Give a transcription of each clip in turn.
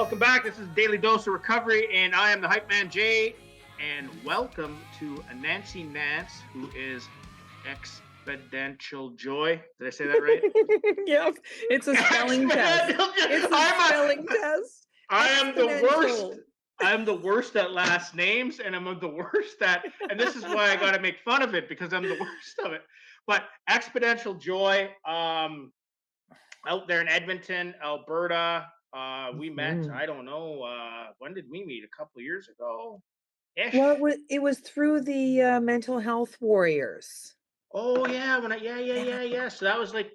Welcome back. This is Daily Dose of Recovery, and I am the Hype Man Jay. And welcome to Nancy Nance, who is Exponential Joy. Did I say that right? Yep, it's a spelling test. It's a spelling test. I am the worst. Exponential. I'm the worst at last names, and I'm the worst at, and this is why I got to make fun of it, because I'm the worst of it. But Exponential Joy, out there in Edmonton, Alberta. We met, I don't know, when did we meet? A couple of years ago ish. Well, it was through the mental health warriors. Oh yeah, yeah. So that was like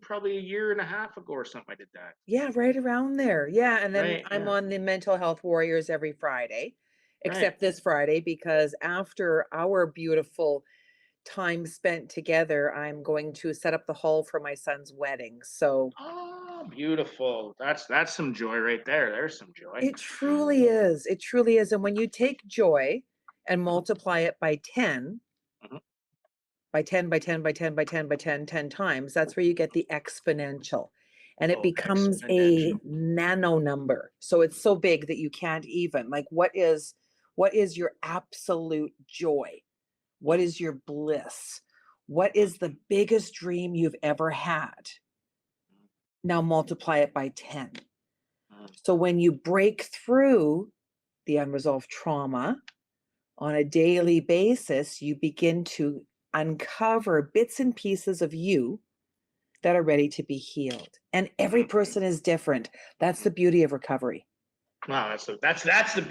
probably a year and a half ago or something. I did that. Yeah, right around there. Yeah, and then Right, I'm yeah. on the mental health warriors every Friday, Right. except this Friday because after our beautiful time spent together, I'm going to set up the hall for my son's wedding. So Oh, beautiful. That's some joy right there. There's some joy. it truly is. It truly is. And when you take joy and Mhm, multiply it by 10, mhm. by 10, by 10, by 10, by 10, by 10, 10 times, that's where you get the exponential. And it Oh, becomes a exponential. nano number. So it's so big that you can't even. Like what is your absolute joy? What is your bliss? What is the biggest dream you've ever had? Now multiply it by 10. Mhm. So when you break through the unresolved trauma on a daily basis, you begin to uncover bits and pieces of you that are ready to be healed. And every person is different. That's the beauty of recovery. Wow, that's the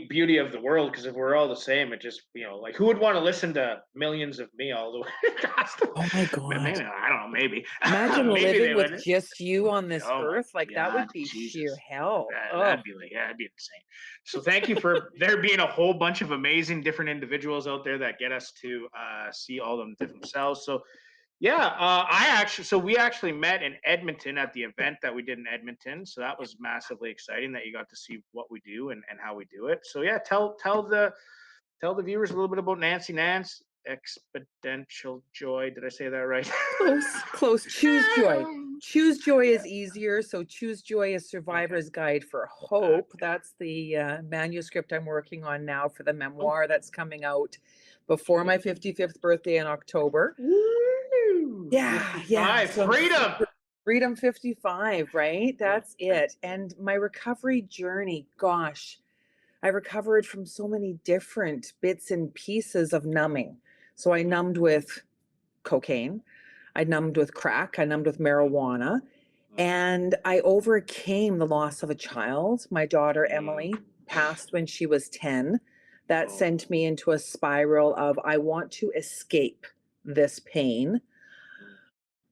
beauty of the world. Because if we're all the same, it just, like, who would want to listen to millions of me all the way across the? Oh my Maybe, God. I don't know. Maybe Imagine maybe living they with would. just you on this Oh my earth. Like that God, would be sheer Jesus. hell. Oh, That'd be like, yeah, that'd be insane. So thank you for there being a whole bunch of amazing different individuals out there that get us to see all them different selves. So yeah, we actually met in Edmonton at the event that we did in Edmonton. So that was massively exciting that you got to see what we do and how we do it. So yeah, tell the viewers a little bit about Nancy Nance, Exponential Joy. Did I say that right? close, close. Choose joy. Choose joy Yeah. is easier. So choose joy is Okay. survivor's guide for hope. That's the manuscript I'm working on now for the Oh, memoir that's coming out before my 55th birthday in October. woo! Yeah. 55 So I'm freedom. super freedom 55, right? Yeah, That's it. And my recovery journey, gosh, I recovered from so many different bits and pieces of numbing. So I numbed with cocaine, I numbed with crack, I numbed with marijuana, and I overcame the loss of a child. My daughter Emily passed when she was 10. That Oh, sent me into a spiral of I want to escape this pain.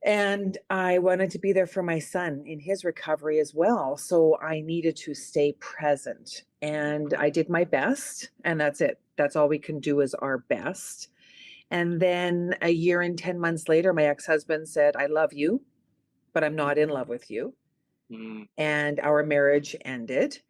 And I wanted to be there for my son in his recovery as well. So I needed to stay present. And I did my best. And that's it. That's all we can do is our best. And then a year and 10 months later, my ex husband said, I love you, but I'm not in love with you. mm, And our marriage ended.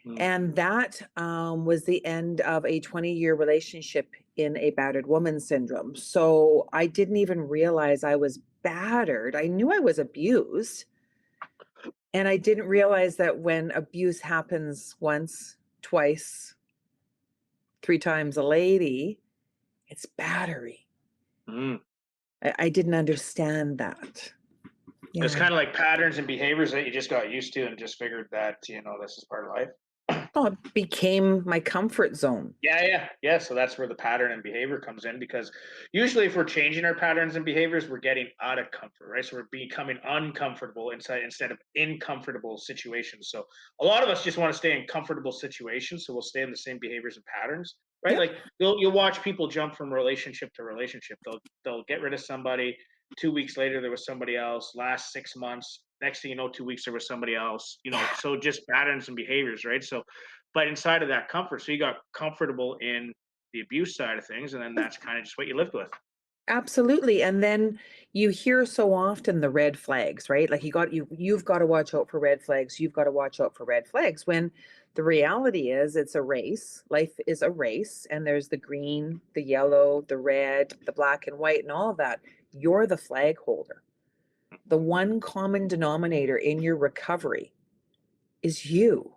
mm. And that was the end of a 20-year relationship in a battered woman syndrome. So I didn't even realize I was battered. I knew I was abused. And I didn't realize that when abuse happens once, twice, three times a lady, it's battery. Mm. I didn't understand that. It's Yeah. kind of like patterns and behaviors that you just got used to and just figured that, this is part of life. Oh, it became my comfort zone. Yeah. So that's where the pattern and behavior comes in, because usually if we're changing our patterns and behaviors, we're getting out of comfort, right? So we're becoming uncomfortable instead of in comfortable situations. So a lot of us just want to stay in comfortable situations, so we'll stay in the same behaviors and patterns, right? Yep. Like you'll watch people jump from relationship to relationship. They'll get rid of somebody. 2 weeks later, there was somebody else. Last 6 months, next thing you know, 2 weeks there was somebody else. Yeah. So just patterns and behaviors, right? So but inside of that comfort, so you got comfortable in the abuse side of things, and then that's kind of just what you lived with. Absolutely. And then you hear so often the red flags, right? Like you've got to watch out for red flags. You've got to watch out for red flags. When the reality is it's a race. Life is a race, and there's the green, the yellow, the red, the black and white, and all of that. You're the flag holder. The one common denominator in your recovery is you.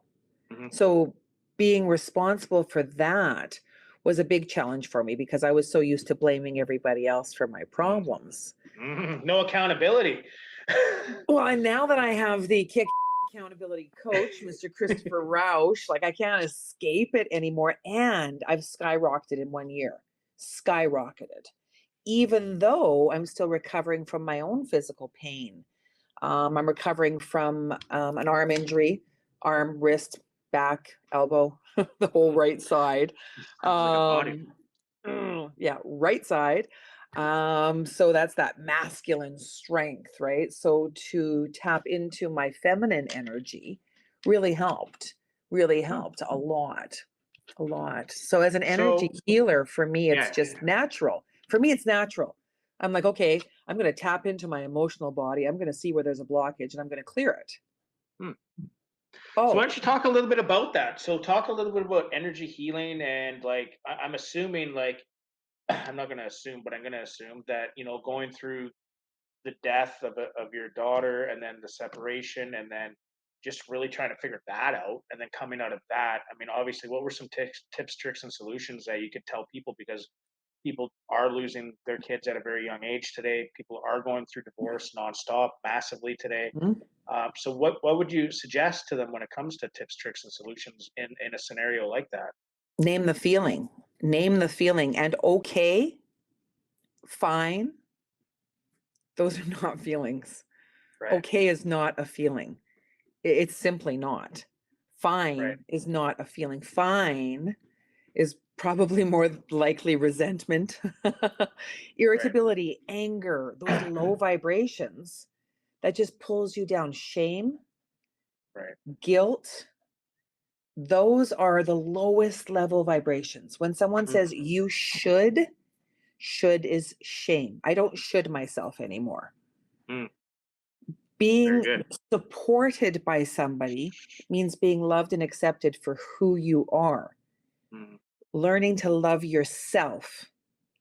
Mhm. So being responsible for that was a big challenge for me because I was so used to blaming everybody else for my Mm. problems. No accountability. Well, and now that I have the kick accountability coach, Mr. Christopher Rausch, like I can't escape it anymore. And I've skyrocketed in 1 year, skyrocketed, even though I'm still recovering from my own physical pain. I'm recovering from an arm injury, arm, wrist, back, elbow, the whole right side. Sounds like a body. Um, yeah, right side. So that's that masculine strength, right? So to tap into my feminine energy really Mm. helped a lot, a lot. So as an energy So healer, for me, it's yeah, just natural. For me, it's natural. I'm like, okay, I'm going to tap into my emotional body. I'm going to see where there's a blockage and I'm going to clear it. hmm. So why Oh, don't you talk a little bit about that? So talk a little bit about energy healing and like I'm assuming like I'm not going to assume, but I'm going to assume that going through the death of your daughter and then the separation and then just really trying to figure that out and then coming out of that. I mean, obviously, what were some tips, tricks, and solutions that you could tell people because people are losing their kids at a very young age today. People are going through divorce nonstop, massively today. mhm. So, what would you suggest to them when it comes to tips, tricks, and solutions in a scenario like that? Name the feeling. Name the feeling. And okay, fine, those are not feelings. Right, Okay is not a feeling. It's simply not. right, Fine is not a feeling. Fine is probably more likely resentment, irritability, anger, those right, low vibrations that just pulls you down. Shame, right. guilt, those are the lowest level vibrations. When someone Mm, says you should is shame. I don't should myself anymore. mm, very Being good. supported by somebody means being loved and accepted for who you are. Mm. Learning to love yourself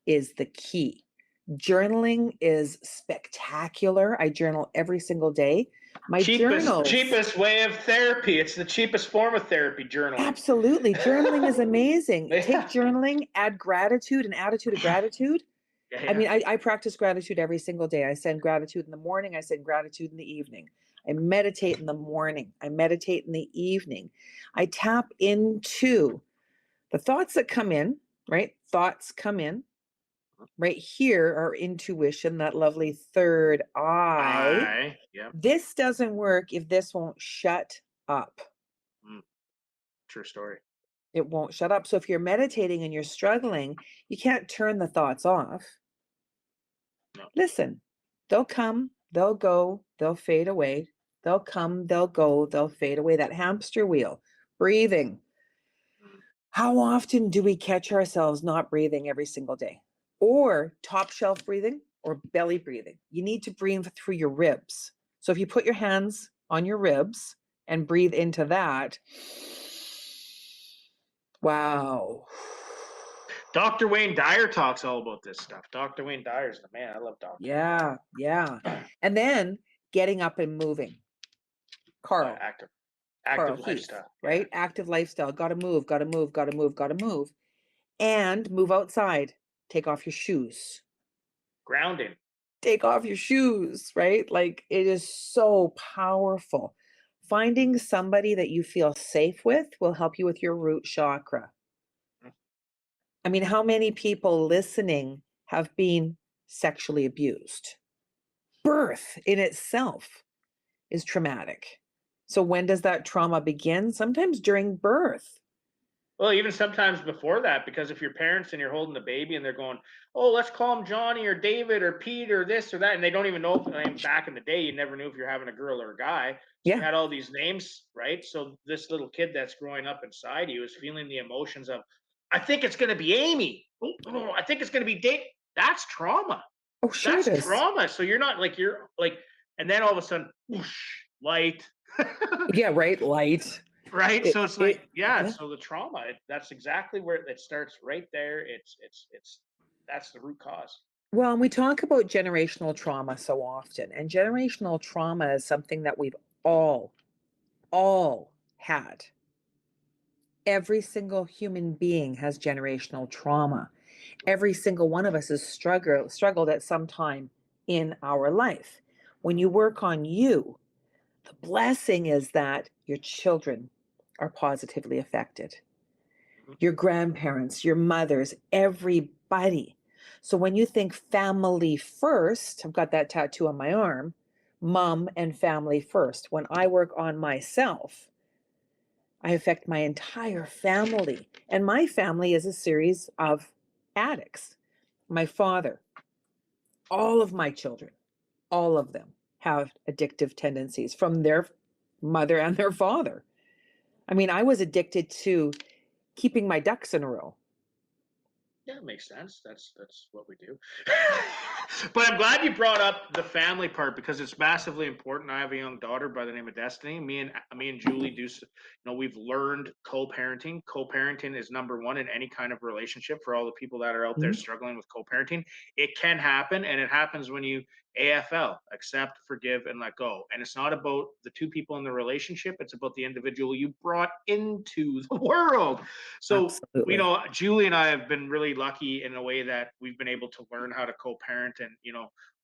is the key. Journaling is spectacular. I journal every single day. My journals, Cheapest way of therapy. It's the cheapest form of therapy, journaling. absolutely. Journaling is amazing. Take Yeah. journaling, add gratitude, an attitude of gratitude. Yeah, I yeah. mean, I practice gratitude every single day. I send gratitude in the morning. I send gratitude in the evening. I meditate in the morning. I meditate in the evening. I tap into the thoughts that come in, right? Thoughts come in. Right here, our intuition, that lovely third eye. Yeah. This doesn't work if this won't shut up. Mm, true story. It won't shut up. So if you're meditating and you're struggling, you can't turn the thoughts off. No. Listen, they'll come, they'll go, they'll fade away. They'll come, they'll go, they'll fade away. That hamster wheel, breathing. Mm, How often do we catch ourselves not breathing every single day? Or top shelf breathing or belly breathing? You need to breathe through your ribs. So if you put your hands on your ribs and breathe into that, wow. Dr. Wayne Dyer talks all about this stuff. Dr. Wayne Dyer's the man. I love Dr. Yeah, yeah. And then getting up and moving. Carl, Active Heath, lifestyle. Yeah. right? Active lifestyle. Gotta move, gotta move, gotta move, gotta move. And move outside. Take off your shoes. Grounding. Take off your shoes, right? Like it is so powerful. Finding somebody that you feel safe with will help you with your root chakra. Mm, I mean, how many people listening have been sexually abused? Birth in itself is traumatic. So when does that trauma begin? Sometimes during birth. well, even sometimes before that, because if your parents and you're holding the baby and they're going, "Oh, let's call him Johnny or David or Pete or this or that," and they don't even know. I mean, back in the day, you never knew if you're having a girl or a guy, so you Yeah. had all these names, right? So this little kid that's growing up inside you is feeling the emotions of, "I think it's going to be Amy. Oh, I think it's going to be Dave." That's trauma. Oh, sure it That's is. trauma. So you're like, and then all of a sudden, whoosh, light. Yeah, right. Light. Right? So it's like, yeah, Yeah. so the trauma, that's exactly where it starts right there. It's that's the root cause. Well, and we talk about generational trauma so often, and generational trauma is something that we've all, all had. Every single human being has generational trauma. Every single one of us has struggled at some time in our life. When you work on you, the blessing is that your children are positively affected, Mhm. your grandparents, your mothers, everybody. So when you think family first, I've got that tattoo on my arm, mom and family first. When I work on myself, I affect my entire family. And my family is a series of addicts. My father, all of my children, all of them have addictive tendencies from their mother and their father. I mean, I was addicted to keeping my ducks in a row. Yeah, it makes sense. That's what we do. But I'm glad you brought up the family part because it's massively important. I have a young daughter by the name of Destiny. Me and Julie do. We've learned co-parenting. Co-parenting is number one in any kind of relationship for all the people that are out there Mhm. struggling with co-parenting. It can happen, and it happens when you AFL, accept, forgive, and let go. And it's not about the two people in the relationship. It's about the individual you brought into the world. So Absolutely. Julie and I have been really lucky in a way that we've been able to learn how to co-parent, and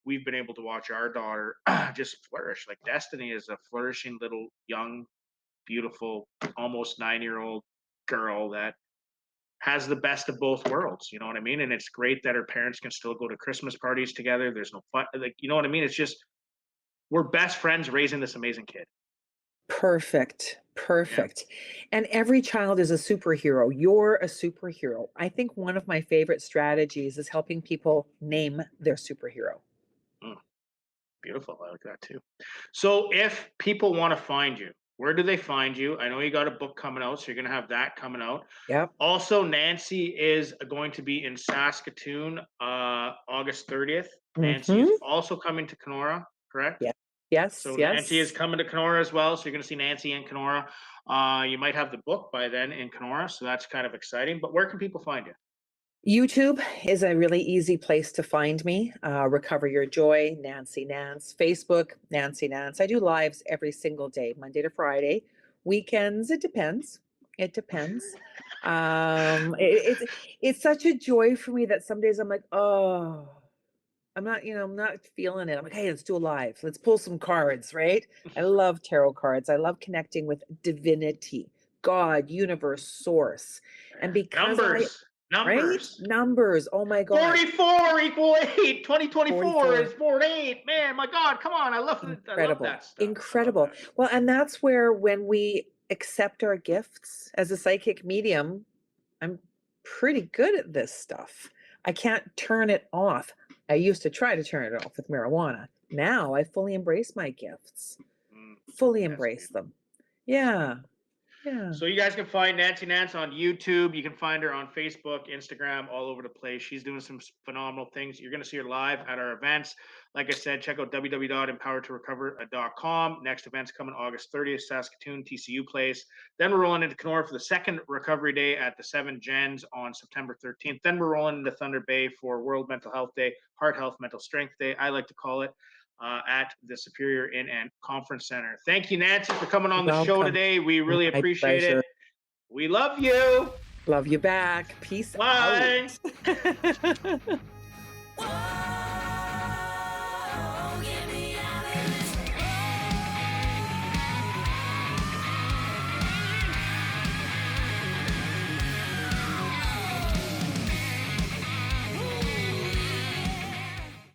we've been able to watch our daughter just flourish. Like Destiny is a flourishing little young, beautiful, almost 9-year-old girl that has the best of both worlds. You know what I mean? And it's great that her parents can still go to Christmas parties together. There's no fun, like you know what I mean? It's just we're best friends raising this amazing kid. Perfect. Yeah. Perfect. And every child is a superhero. You're a superhero. I think one of my favorite strategies is helping people name their superhero. Mm, beautiful. I like that too. So if people want to find you, where do they find you? I know you got a book coming out, so you're going to have that coming out. Yep. Also, Nancy is going to be in Saskatoon August 30th. Nancy is Mhm. also coming to Kenora, correct? Yeah. Yes, So Nancy is yes. coming to Kenora as well. So you're going to see Nancy in Kenora. You might have the book by then in Kenora, so that's kind of exciting. But where can people find you? YouTube is a really easy place to find me. Recover Your Joy, Nancy Nance. Facebook, Nancy Nance. I do lives every single day, Monday to Friday. Weekends, it depends. It depends. It's such a joy for me that some days I'm like, oh, I'm not feeling it. I'm like, hey, let's do a live. Let's pull some cards, right? I love tarot cards. I love connecting with divinity, God, universe, source. And because I Numbers, right? numbers. Numbers. Oh my God. 44 equal 8. 2024 is 44. 4 and 8. Man, my God, come on. I love Incredible. that stuff. I love Incredible. that. Well, and that's where when we accept our gifts as a psychic medium, I'm pretty good at this stuff. I can't turn it off. I used to try to turn it off with marijuana. Now I fully embrace my gifts, Mm, fully yeah, embrace sweet. them. Sweet. Yeah. Yeah. So you guys can find Nancy Nance on YouTube. You can find her on Facebook, Instagram, all over the place. She's doing some phenomenal things. You're going to see her live at our events. Like I said, check out www.empoweredtorecover.com. Next event's coming August 30th, Saskatoon, TCU Place. Then we're rolling into Kenora for the second recovery day at the Seven Gens on September 13th. Then we're rolling into Thunder Bay for World Mental Health Day, Heart Health Mental Strength Day, I like to call it. At the Superior Inn and Conference Center. Thank you, Nancy, for coming on the show Welcome. today. We really My appreciate it. pleasure. We love you. Love you back. Peace out. Bye.